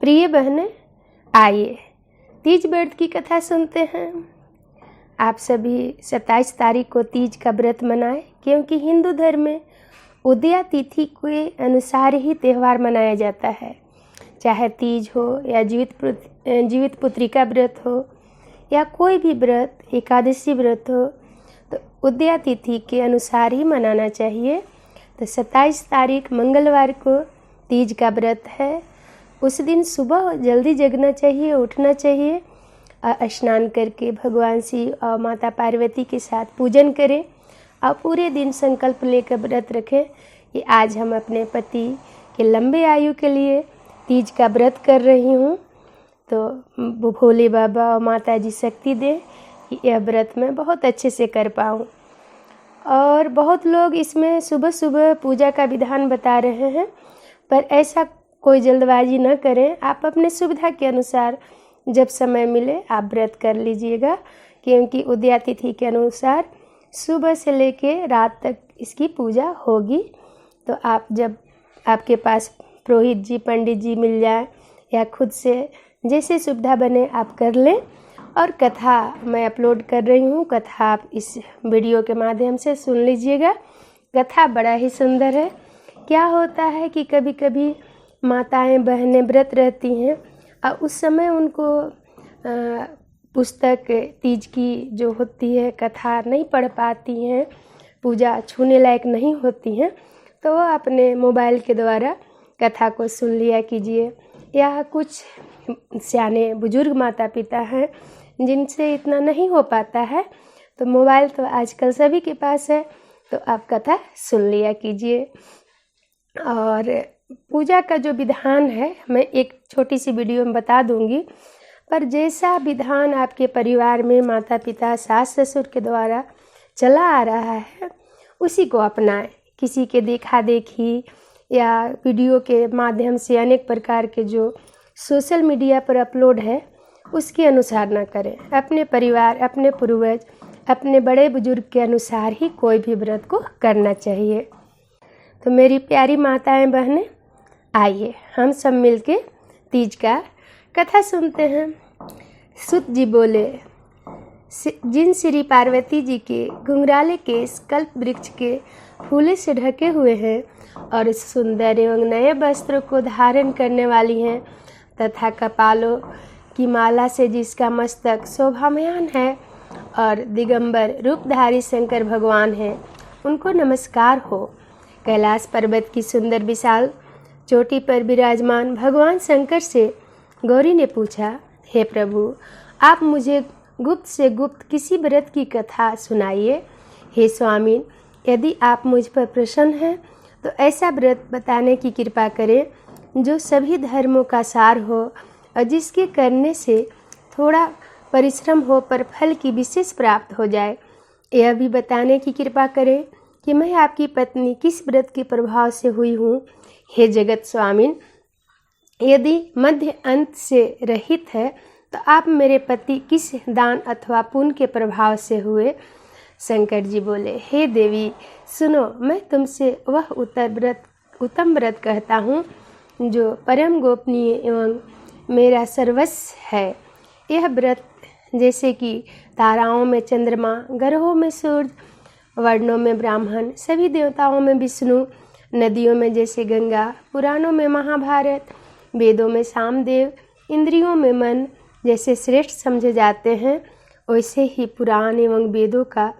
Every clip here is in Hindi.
प्रिय बहनें, आइए तीज व्रत की कथा सुनते हैं। आप सभी 27 तारीख को तीज का व्रत मनाएं, क्योंकि हिंदू धर्म में उदया तिथि के अनुसार ही त्यौहार मनाया जाता है। चाहे तीज हो या जीवित पुत्री का व्रत हो या कोई भी व्रत, एकादशी व्रत हो, तो उदया तिथि के अनुसार ही मनाना चाहिए। तो 27 तारीख मंगलवार को तीज का व्रत है। उस दिन सुबह जल्दी जगना चाहिए, उठना चाहिए, स्नान करके भगवान शिव और माता पार्वती के साथ पूजन करें और पूरे दिन संकल्प लेकर व्रत रखें कि आज हम अपने पति के लंबे आयु के लिए तीज का व्रत कर रही हूँ। तो भोले बाबा और माता जी शक्ति दें कि यह व्रत मैं बहुत अच्छे से कर पाऊँ। और बहुत लोग इसमें सुबह सुबह पूजा का विधान बता रहे हैं, पर ऐसा कोई जल्दबाजी न करें। आप अपने सुविधा के अनुसार जब समय मिले आप व्रत कर लीजिएगा, क्योंकि उदया तिथि के अनुसार सुबह से लेके रात तक इसकी पूजा होगी। तो आप जब आपके पास पुरोहित जी, पंडित जी मिल जाए या खुद से जैसे सुविधा बने आप कर लें। और कथा मैं अपलोड कर रही हूँ, कथा आप इस वीडियो के माध्यम से सुन लीजिएगा। कथा बड़ा ही सुंदर है। क्या होता है कि कभी कभी माताएं बहनें व्रत रहती हैं और उस समय उनको पुस्तक तीज की जो होती है कथा नहीं पढ़ पाती हैं, पूजा छूने लायक नहीं होती हैं, तो वो अपने मोबाइल के द्वारा कथा को सुन लिया कीजिए। या कुछ सियाने बुजुर्ग माता पिता हैं जिनसे इतना नहीं हो पाता है, तो मोबाइल तो आजकल सभी के पास है, तो आप कथा सुन लिया कीजिए। और पूजा का जो विधान है मैं एक छोटी सी वीडियो में बता दूंगी, पर जैसा विधान आपके परिवार में माता पिता सास ससुर के द्वारा चला आ रहा है उसी को अपनाएं। किसी के देखा देखी या वीडियो के माध्यम से अनेक प्रकार के जो सोशल मीडिया पर अपलोड है उसके अनुसार ना करें। अपने परिवार, अपने पूर्वज, अपने बड़े बुजुर्ग के अनुसार ही कोई भी व्रत को करना चाहिए। तो मेरी प्यारी माताएं बहनें, आइए हम सब मिलके तीज का कथा सुनते हैं। सुत जी बोले, जिन श्री पार्वती जी के घुंघराले केस कल्प वृक्ष के फूले से ढके हुए हैं और सुंदर एवं नए वस्त्र को धारण करने वाली हैं, तथा कपालों की माला से जिसका मस्तक शोभामयान है और दिगंबर रूपधारी शंकर भगवान हैं, उनको नमस्कार हो। कैलाश पर्वत की सुंदर विशाल चोटी पर विराजमान भगवान शंकर से गौरी ने पूछा, हे प्रभु, आप मुझे गुप्त से गुप्त किसी व्रत की कथा सुनाइए। हे स्वामी, यदि आप मुझ पर प्रसन्न हैं तो ऐसा व्रत बताने की कृपा करें जो सभी धर्मों का सार हो और जिसके करने से थोड़ा परिश्रम हो पर फल की विशेष प्राप्त हो जाए। यह भी बताने की कृपा करें कि मैं आपकी पत्नी किस व्रत के प्रभाव से हुई हूँ। हे जगत स्वामिन, यदि मध्य अंत से रहित है तो आप मेरे पति किस दान अथवा पुण्य के प्रभाव से हुए। शंकर जी बोले, हे देवी सुनो, मैं तुमसे वह उत्तम व्रत कहता हूँ जो परम गोपनीय एवं मेरा सर्वस्व है। यह व्रत जैसे कि ताराओं में चंद्रमा, ग्रहों में सूर्य, वर्णों में ब्राह्मण, सभी देवताओं में विष्णु, नदियों में जैसे गंगा, पुराणों में महाभारत, वेदों में सामदेव, इंद्रियों में मन जैसे श्रेष्ठ समझे जाते हैं, वैसे ही पुराण एवं वेदों का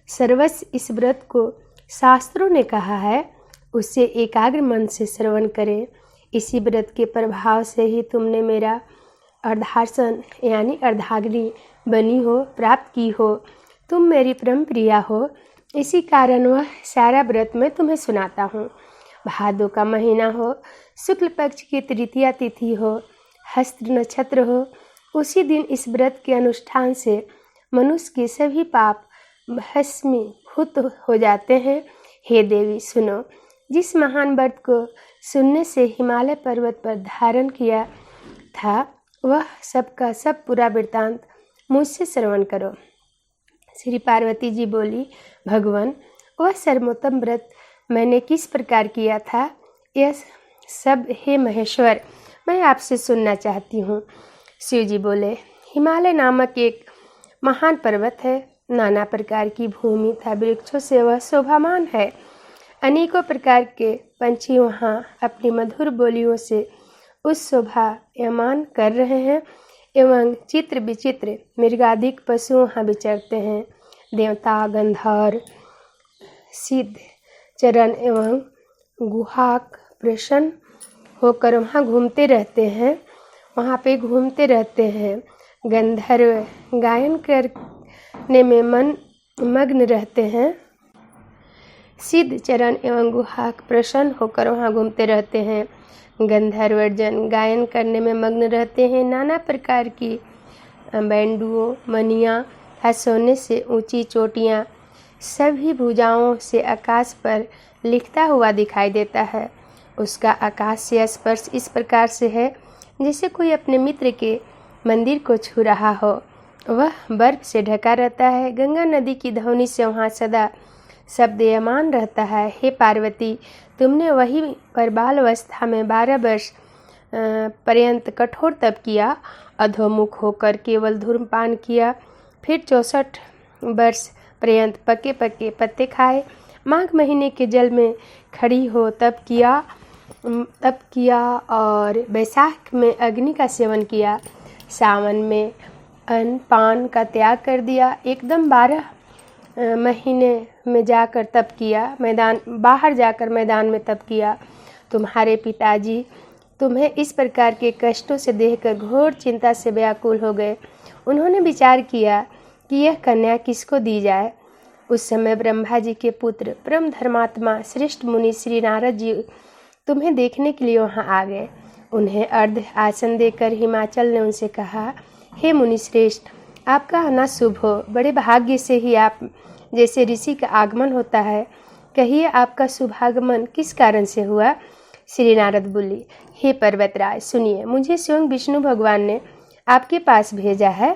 सर्वस्व इस व्रत को शास्त्रों ने कहा है, उससे एकाग्र मन से श्रवण करें। इसी व्रत के प्रभाव से ही तुमने मेरा अर्धासन यानी अर्धांगिनी बनी हो, प्राप्त की हो। तुम मेरी परम प्रिया हो, इसी कारण वह सारा व्रत मैं तुम्हें सुनाता हूँ। भादों का महीना हो, शुक्ल पक्ष की तृतीया तिथि हो, हस्त नक्षत्र हो, उसी दिन इस व्रत के अनुष्ठान से मनुष्य के सभी पाप भस्मीभूत हो जाते हैं। हे देवी सुनो, जिस महान व्रत को सुनने से हिमालय पर्वत पर धारण किया था वह सबका सब पूरा वृत्तांत मुझसे श्रवण करो। श्री पार्वती जी बोली, भगवान, वह सर्वोत्तम व्रत मैंने किस प्रकार किया था, यह सब हे महेश्वर मैं आपसे सुनना चाहती हूँ। शिव जी बोले, हिमालय नामक एक महान पर्वत है। नाना प्रकार की भूमि तथा वृक्षों से वह शोभामान है। अनेकों प्रकार के पंछी वहाँ अपनी मधुर बोलियों से उस शोभायमान कर रहे हैं एवं चित्र विचित्र मृगादिक पशु वहाँ विचरते हैं। देवता, गंधर्व, सिद्ध, चरण एवं गुहाक प्रसन्न होकर वहाँ घूमते रहते हैं, वहाँ पे घूमते रहते हैं। गंधर्व गायन करने में मग्न रहते हैं। सिद्ध, चरण एवं गुहाक प्रसन्न होकर वहाँ घूमते रहते हैं। गंधर्व जन गायन करने में मग्न रहते हैं। नाना प्रकार की बैंडुओं, मनियाँ तथा सोने से ऊंची चोटियाँ सभी भुजाओं से आकाश पर लिखता हुआ दिखाई देता है। उसका आकाश से स्पर्श इस प्रकार से है जैसे कोई अपने मित्र के मंदिर को छू रहा हो। वह बर्फ से ढका रहता है। गंगा नदी की ध्वनि से वहाँ सदा शब्दयमान रहता है। हे पार्वती, तुमने वही पर बाल अवस्था में 12 वर्ष पर्यंत कठोर तप किया, अधोमुख होकर केवल धूम्रपान किया, फिर 64 वर्ष पर्यंत पके पके पत्ते खाए, माघ महीने के जल में खड़ी हो तप किया और बैसाख में अग्नि का सेवन किया, सावन में अन्न पान का त्याग कर दिया, एकदम 12 महीने में जाकर तप किया, बाहर जाकर मैदान में तप किया। तुम्हारे पिताजी तुम्हें इस प्रकार के कष्टों से देखकर घोर चिंता से व्याकुल हो गए। उन्होंने विचार किया कि यह कन्या किसको दी जाए। उस समय ब्रह्मा जी के पुत्र परम धर्मात्मा श्रेष्ठ मुनि श्री नारद जी तुम्हें देखने के लिए वहां आ गए। उन्हें अर्ध आसन देकर हिमाचल ने उनसे कहा, हे मुनि श्रेष्ठ, आपका आना शुभ हो। बड़े भाग्य से ही आप जैसे ऋषि का आगमन होता है। कहिए आपका शुभागमन किस कारण से हुआ। श्री नारद बोली, हे पर्वतराज सुनिए, मुझे स्वयं विष्णु भगवान ने आपके पास भेजा है।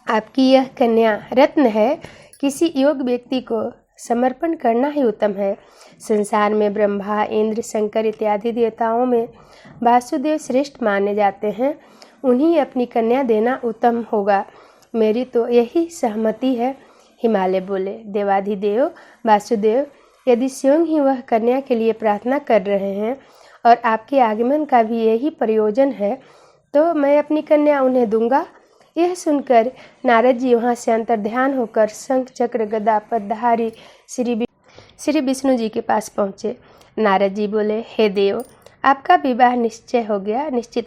आपकी यह कन्या रत्न है। किसी योग व्यक्ति को समर्पण करना ही उत्तम है। संसार में ब्रह्मा, इंद्र, शंकर इत्यादि देवताओं में वासुदेव श्रेष्ठ माने जाते हैं। उन्हीं अपनी कन्या देना उत्तम होगा। मेरी तो यही सहमति है। हिमालय बोले, देवाधिदेव वासुदेव, यदि स्वयं ही वह कन्या के लिए प्रार्थना कर रहे हैं और आपके आगमन का भी यही प्रयोजन है, तो मैं अपनी कन्या उन्हें दूंगा। यह सुनकर नारद जी वहाँ से अंतर्ध्यान होकर शंख चक्र गदा पद्मधारी श्री विष्णु जी के पास पहुँचे। नारद जी बोले, हे देव, आपका विवाह निश्चित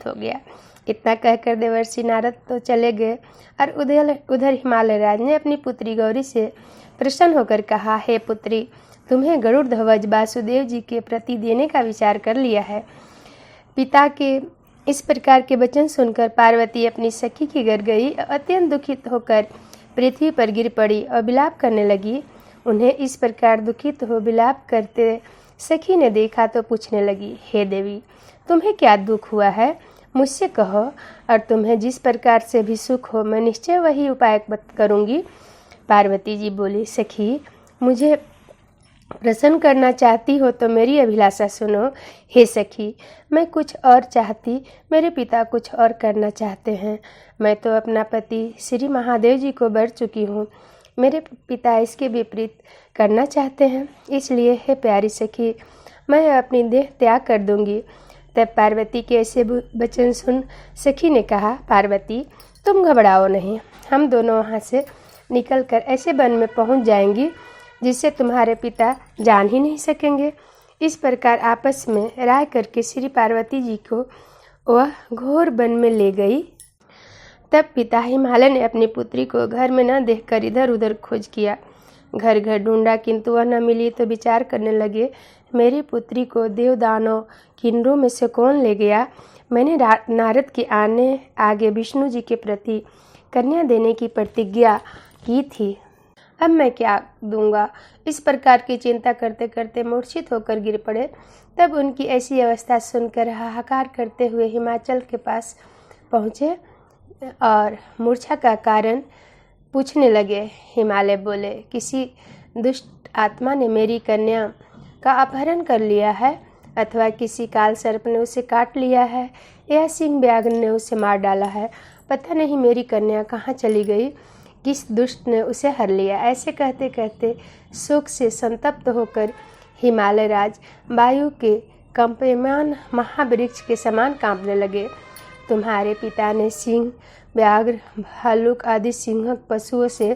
हो गया। इतना कहकर देवर्षि नारद तो चले गए और उधर हिमालय राज ने अपनी पुत्री गौरी से प्रसन्न होकर कहा, हे पुत्री, तुम्हें गरुड़ ध्वज वासुदेव जी के प्रति देने का विचार कर लिया है। पिता के इस प्रकार के वचन सुनकर पार्वती अपनी सखी के घर गई। अत्यंत दुखित होकर पृथ्वी पर गिर पड़ी और विलाप करने लगी। उन्हें इस प्रकार दुखित हो विलाप करते सखी ने देखा तो पूछने लगी, हे देवी, तुम्हें क्या दुख हुआ है, मुझसे कहो, और तुम्हें जिस प्रकार से भी सुख हो मैं निश्चय वही उपाय करूँगी। पार्वती जी बोली, सखी, मुझे प्रसन्न करना चाहती हो तो मेरी अभिलाषा सुनो। हे सखी, मैं कुछ और चाहती, मेरे पिता कुछ और करना चाहते हैं। मैं तो अपना पति श्री महादेव जी को वर चुकी हूँ। मेरे पिता इसके विपरीत करना चाहते हैं। इसलिए हे प्यारी सखी, मैं अपनी देह त्याग कर दूंगी। तब पार्वती के ऐसे वचन सुन सखी ने कहा, पार्वती, तुम घबराओ नहीं, हम दोनों वहाँ से निकलकर ऐसे वन में पहुँच जाएंगी जिससे तुम्हारे पिता जान ही नहीं सकेंगे। इस प्रकार आपस में राय करके श्री पार्वती जी को वह घोर वन में ले गई। तब पिता हिमालय ने अपनी पुत्री को घर में न देखकर इधर उधर खोज किया। घर घर ढूंढा किंतु वह न मिली तो विचार करने लगे, मेरी पुत्री को देव दानव किन्नरों में से कौन ले गया। मैंने नारद के आगे विष्णु जी के प्रति कन्या देने की प्रतिज्ञा की थी, अब मैं क्या दूंगा। इस प्रकार की चिंता करते करते मूर्छित होकर गिर पड़े। तब उनकी ऐसी अवस्था सुनकर हाहाकार करते हुए हिमाचल के पास पहुँचे और मूर्छा का कारण पूछने लगे। हिमालय बोले, किसी दुष्ट आत्मा ने मेरी कन्या का अपहरण कर लिया है अथवा किसी काल सर्प ने उसे काट लिया है या सिंह व्याघ्र ने उसे मार डाला है। पता नहीं मेरी कन्या कहाँ चली गई, किस दुष्ट ने उसे हर लिया। ऐसे कहते कहते शोक से संतप्त होकर हिमालय राज वायु के कंपमान महावृक्ष के समान कांपने लगे। तुम्हारे पिता ने सिंह, व्याघ्र, भालुक आदि सिंहक पशुओं से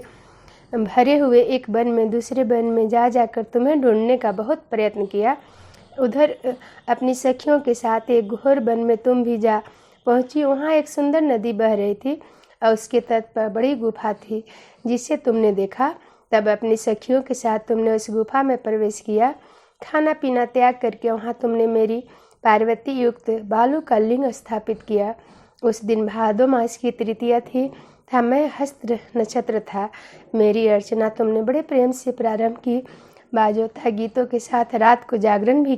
भरे हुए एक वन में दूसरे वन में जा जाकर तुम्हें ढूंढने का बहुत प्रयत्न किया। उधर अपनी सखियों के साथ एक घोर वन में तुम भी जा पहुंची। वहाँ एक सुंदर नदी बह रही थी और उसके तट पर बड़ी गुफा थी जिसे तुमने देखा। तब अपनी सखियों के साथ तुमने उस गुफा में प्रवेश किया। खाना पीना त्याग करके वहाँ तुमने मेरी पार्वती युक्त बालू का लिंग स्थापित किया। उस दिन भादो मास की तृतीया थी। मैं हस्त नक्षत्र था। मेरी अर्चना तुमने बड़े प्रेम से प्रारंभ की। बाजोता गीतों के साथ रात को जागरण भी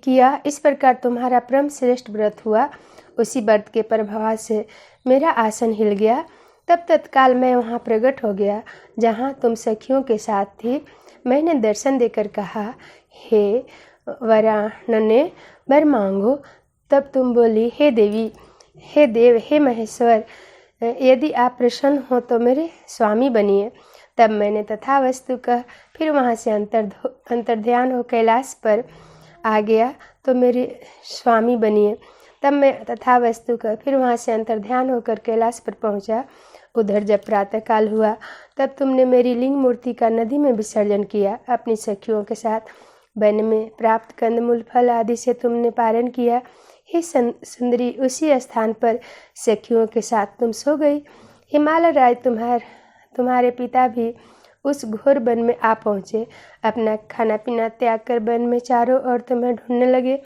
किया। इस प्रकार तुम्हारा परम श्रेष्ठ व्रत हुआ। उसी व्रत के प्रभाव से मेरा आसन हिल गया। तब तत्काल मैं वहाँ प्रकट हो गया जहाँ तुम सखियों के साथ थी। मैंने दर्शन देकर कहा, हे वरानने वर मांगो। तब तुम बोली, हे देवी, हे देव, हे महेश्वर, यदि आप प्रसन्न हो तो मेरे स्वामी बनिए। तब मैंने तथा वस्तु कह फिर वहाँ से अंतर्ध्यान हो कैलाश पर आ गया तो मेरे स्वामी बनिए। तब मैं तथा वस्तु कह फिर वहाँ से अंतर्ध्यान होकर कैलाश पर पहुँचा। उधर जब प्रातःकाल हुआ तब तुमने मेरी लिंग मूर्ति का नदी में विसर्जन किया। अपनी सखियों के साथ वन में प्राप्त कंदमूल फल आदि से तुमने पारण किया। हे सुंदरी, उसी स्थान पर सखियों के साथ तुम सो गई। हिमालय राज तुम्हारे पिता भी उस घोर वन में आ पहुँचे। अपना खाना पीना त्याग कर वन में चारों ओर तुम्हें ढूंढने लगे।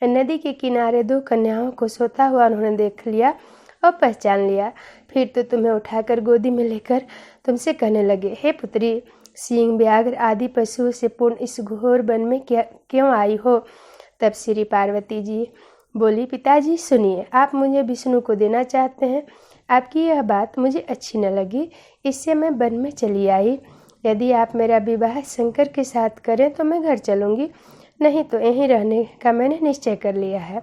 नदी के किनारे 2 कन्याओं को सोता हुआ उन्होंने देख लिया और पहचान लिया। फिर तो तुम्हें उठाकर गोदी में लेकर तुमसे कहने लगे, हे पुत्री, सिंह, व्याघ्र आदि पशुओं से पूर्ण इस घोर वन में क्यों आई हो? तब श्री पार्वती जी बोली, पिताजी सुनिए, आप मुझे विष्णु को देना चाहते हैं। आपकी यह बात मुझे अच्छी न लगी, इससे मैं वन में चली आई। यदि आप मेरा विवाह शंकर के साथ करें तो मैं घर चलूँगी, नहीं तो यहीं रहने का मैंने निश्चय कर लिया है।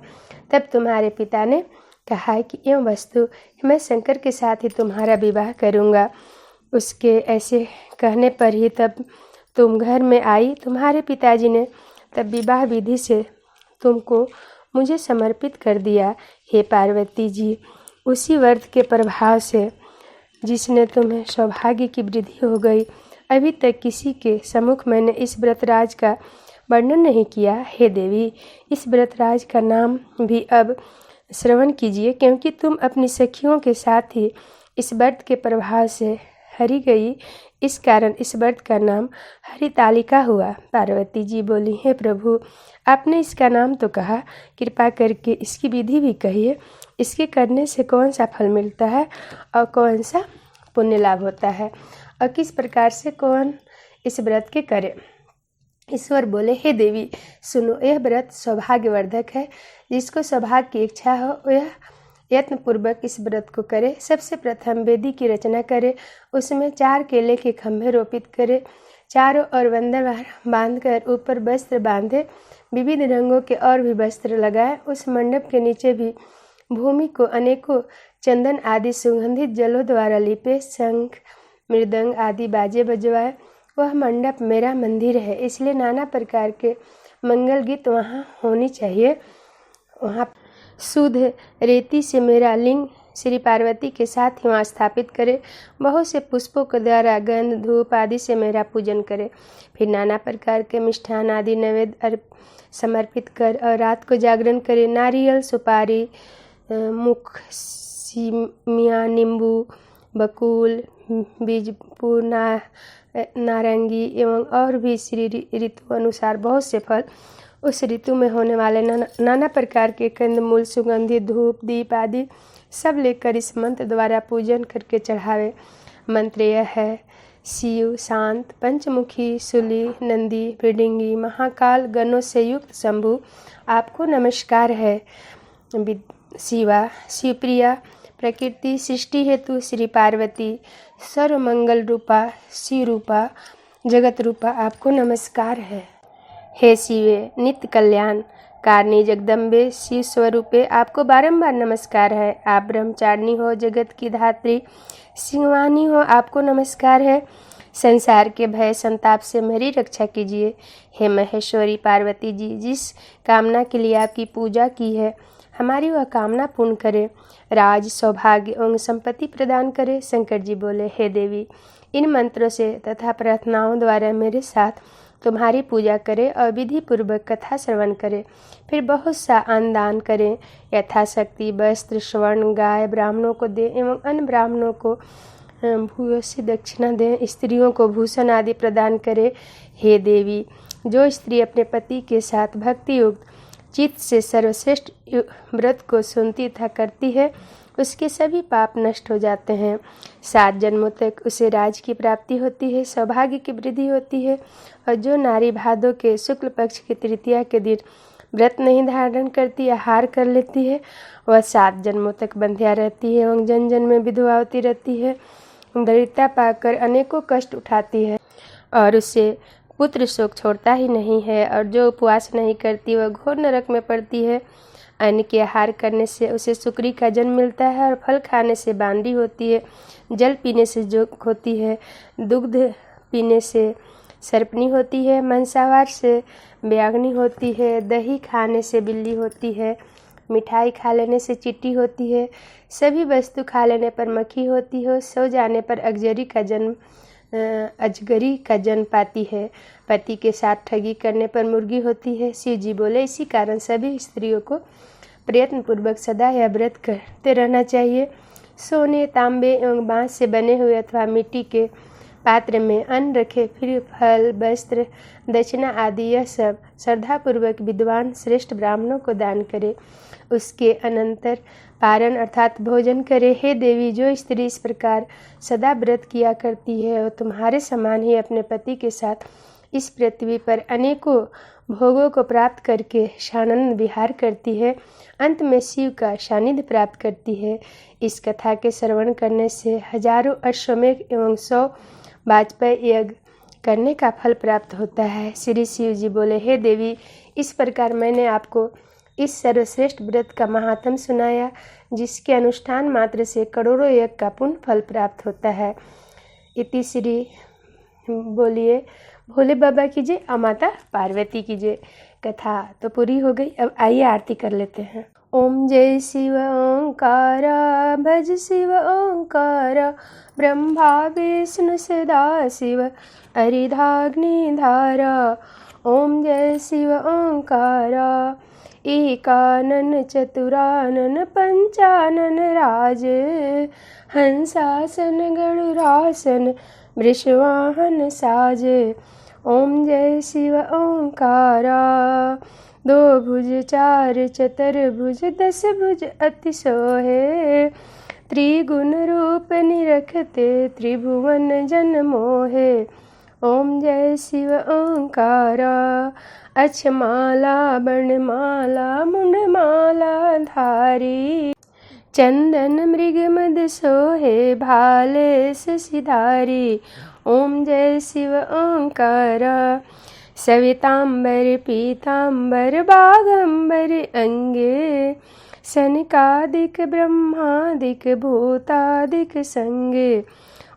तब तुम्हारे पिता ने कहा कि एवं वस्तु मैं शंकर के साथ ही तुम्हारा विवाह करूँगा। उसके ऐसे कहने पर ही तब तुम घर में आई। तुम्हारे पिताजी ने तब विवाह विधि से तुमको मुझे समर्पित कर दिया। हे पार्वती जी, उसी व्रत के प्रभाव से जिसने तुम्हें सौभाग्य की वृद्धि हो गई, अभी तक किसी के सम्मुख मैंने इस व्रतराज का वर्णन नहीं किया। हे देवी, इस व्रतराज का नाम भी अब श्रवण कीजिए, क्योंकि तुम अपनी सखियों के साथ ही इस व्रत के प्रभाव से हरि गई। इस कारण इस व्रत का नाम हरितालिका हुआ। पार्वती जी बोली, हे प्रभु, आपने इसका नाम तो कहा, कृपा करके इसकी विधि भी कहिए। इसके करने से कौन सा फल मिलता है और कौन सा पुण्य लाभ होता है और किस प्रकार से कौन इस व्रत के करे। ईश्वर बोले, हे देवी सुनो, यह व्रत सौभाग्यवर्धक है। जिसको सौभाग्य की इच्छा हो वह यत्नपूर्वक इस व्रत को करे। सबसे प्रथम वेदी की रचना करे, उसमें 4 केले के खंभे रोपित करे, चारों ओर बंधन बांधकर ऊपर वस्त्र बांधे, विविध रंगों के और भी वस्त्र लगाए। उस मंडप के नीचे भी भूमि को अनेकों चंदन आदि सुगंधित जलों द्वारा लिपे, शंख, मृदंग आदि बाजे बजवाए। वह मंडप मेरा मंदिर है, इसलिए नाना प्रकार के मंगल गीत वहाँ होनी चाहिए। वहाँ शुद्ध रेती से मेरा लिंग श्री पार्वती के साथ ही वहाँ स्थापित करे। बहुत से पुष्पों के द्वारा गंध, धूप आदि से मेरा पूजन करे। फिर नाना प्रकार के मिष्ठान आदि नैवेद्य समर्पित कर और रात को जागरण करे। नारियल, सुपारी, मुख, सीमिया, नींबू, बकुल, बीजपुर, नारंगी एवं और भी श्री ऋतु अनुसार बहुत से फल, उस ऋतु में होने वाले नाना प्रकार के कंदमूल, सुगंधित धूप, दीप आदि सब लेकर इस मंत्र द्वारा पूजन करके चढ़ावे। मंत्र यह है, शिव शांत पंचमुखी सूली नंदी मृडंगी महाकाल गणों से युक्त शंभु, आपको नमस्कार है। शिवा शिवप्रिया प्रकृति सृष्टि हेतु श्री पार्वती सर्वमंगल रूपा शिव रूपा जगत रूपा, आपको नमस्कार है। हे शिवे नित्य कल्याण कारणी जगदम्बे शिव स्वरूपे आपको बारंबार नमस्कार है। आप ब्रह्मचारिणी हो, जगत की धात्री सिंहवानी हो, आपको नमस्कार है। संसार के भय संताप से मेरी रक्षा कीजिए। हे महेश्वरी पार्वती जी, जिस कामना के लिए आपकी पूजा की है हमारी वह कामना पूर्ण करे, राज सौभाग्य एवं संपत्ति प्रदान करे। शंकर जी बोले, हे देवी, इन मंत्रों से तथा प्रार्थनाओं द्वारा मेरे साथ तुम्हारी पूजा करे और विधि पूर्वक कथा श्रवण करे। फिर बहुत सा अन्न दान करें, यथाशक्ति वस्त्र स्वर्ण गाय ब्राह्मणों को दें एवं अन्य ब्राह्मणों को भूयसी दक्षिणा दें, स्त्रियों को भूषण आदि प्रदान करें। हे देवी, जो स्त्री अपने पति के साथ भक्ति युक्त चित्त से सर्वश्रेष्ठ व्रत को सुनती तथा करती है उसके सभी पाप नष्ट हो जाते हैं। 7 जन्मों तक उसे राज की प्राप्ति होती है, सौभाग्य की वृद्धि होती है। और जो नारी भादों के शुक्ल पक्ष की तृतीया के दिन व्रत नहीं धारण करती या हार कर लेती है वह 7 जन्मों तक बंध्या रहती है एवं जन जन में विधवा होती रहती है, दरिद्रता पाकर अनेकों कष्ट उठाती है और उसे पुत्र शोक छोड़ता ही नहीं है। और जो उपवास नहीं करती वह घोर नरक में पड़ती है। अन्न के आहार करने से उसे सुकरी का जन्म मिलता है और फल खाने से बांदी होती है, जल पीने से जोक होती है, दुग्ध पीने से सर्पनी होती है, मांसाहार से ब्यागनी होती है, दही खाने से बिल्ली होती है, मिठाई खा लेने से चींटी होती है, सभी वस्तु खा लेने पर मक्खी होती है, सो जाने पर अजगरी का जन्म पाती है, पति के साथ ठगी करने पर मुर्गी होती है। शिव जी बोले, इसी कारण सभी स्त्रियों को प्रयत्न पूर्वक सदा यह व्रत करते रहना चाहिए। सोने तांबे एवं बांस से बने हुए अथवा मिट्टी के पात्र में अन्न रखे, फिर फल वस्त्र दक्षिणा आदि यह सब श्रद्धापूर्वक विद्वान श्रेष्ठ ब्राह्मणों को दान करे। उसके अनंतर पारण अर्थात भोजन करे। हे देवी, जो स्त्री इस प्रकार सदा व्रत किया करती है और तुम्हारे समान ही अपने पति के साथ इस पृथ्वी पर अनेकों भोगों को प्राप्त करके शानंद विहार करती है, अंत में शिव का सानिध्य प्राप्त करती है। इस कथा के श्रवण करने से हजारों अश्वमेघ एवं 100 वाजपेयी यज्ञ करने का फल प्राप्त होता है। श्री शिव जी बोले, हे देवी, इस प्रकार मैंने आपको इस सर्वश्रेष्ठ व्रत का महात्म सुनाया, जिसके अनुष्ठान मात्र से करोड़ों यज्ञ का पुण्य फल प्राप्त होता है। इति श्री बोलिए भोले बाबा की जय और माता पार्वती की जय। कथा तो पूरी हो गई, अब आइए आरती कर लेते हैं। ओम जय शिव ओंकारा, भज शिव ओंकारा, ब्रह्मा विष्णु सदा शिव, हरिधाग्नि धारा। ओम जय शिव ओंकारा, एकानन चतुरानन पंचानन राजे, हंसासन गरुड़ासन वृषवाहन साजे। ओम जय शिव ओंकारा, 2 भुज 4 चतुर्भुज 10 भुज अति सोहे, त्रिगुण रूप निरखते त्रिभुवन जन मोहे। ओम जय शिव ओंकारा, अक्षमाला वर्णमाला मुंडमाला धारी, चंदन मृग मद सोहे भाले सिधारी। ओम जय शिव ओंकारा, सवितांबर पीतांबर बागंबर अंगे, सनकादिक ब्रह्मादिक भूतादिक संगे।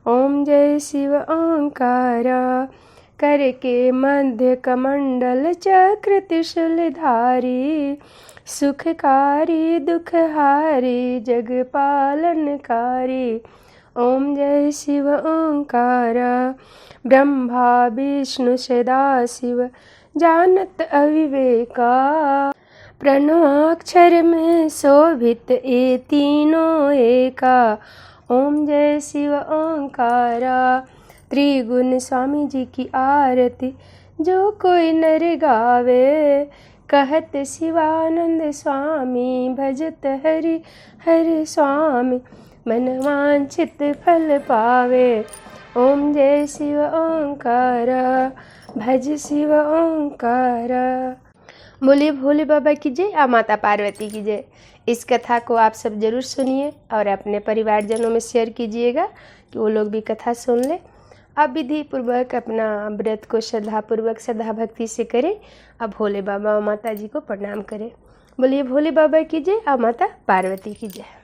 ओम जय शिव ओंकारा, कर के मध्य कमंडल चक्र त्रिशूल धारी, सुखकारी दुखहारी जग पालनकारी। ओम जय शिव ओंकारा, ब्रह्मा विष्णु सदा शिव जानत अविवेका, प्रणवाक्षर में शोभित ये तीनों एका। ओम जय शिव ओंकारा, त्रिगुण स्वामी जी की आरती जो कोई नर गावे, कहत शिवानंद स्वामी भजत हरि हरि स्वामी, मन वांछित फल पावे। ओम जय शिव ओंकारा, भज शिव ओंकारा। बोलिए भोले बाबा की जय और माता पार्वती की जय। इस कथा को आप सब जरूर सुनिए और अपने परिवारजनों में शेयर कीजिएगा कि वो लोग भी कथा सुन लें आप विधि पूर्वक अपना व्रत को श्रद्धापूर्वक श्रद्धा भक्ति से करें। अब भोले बाबा और माता जी को प्रणाम करें। बोलिए भोले बाबा की जय और माता पार्वती की जय।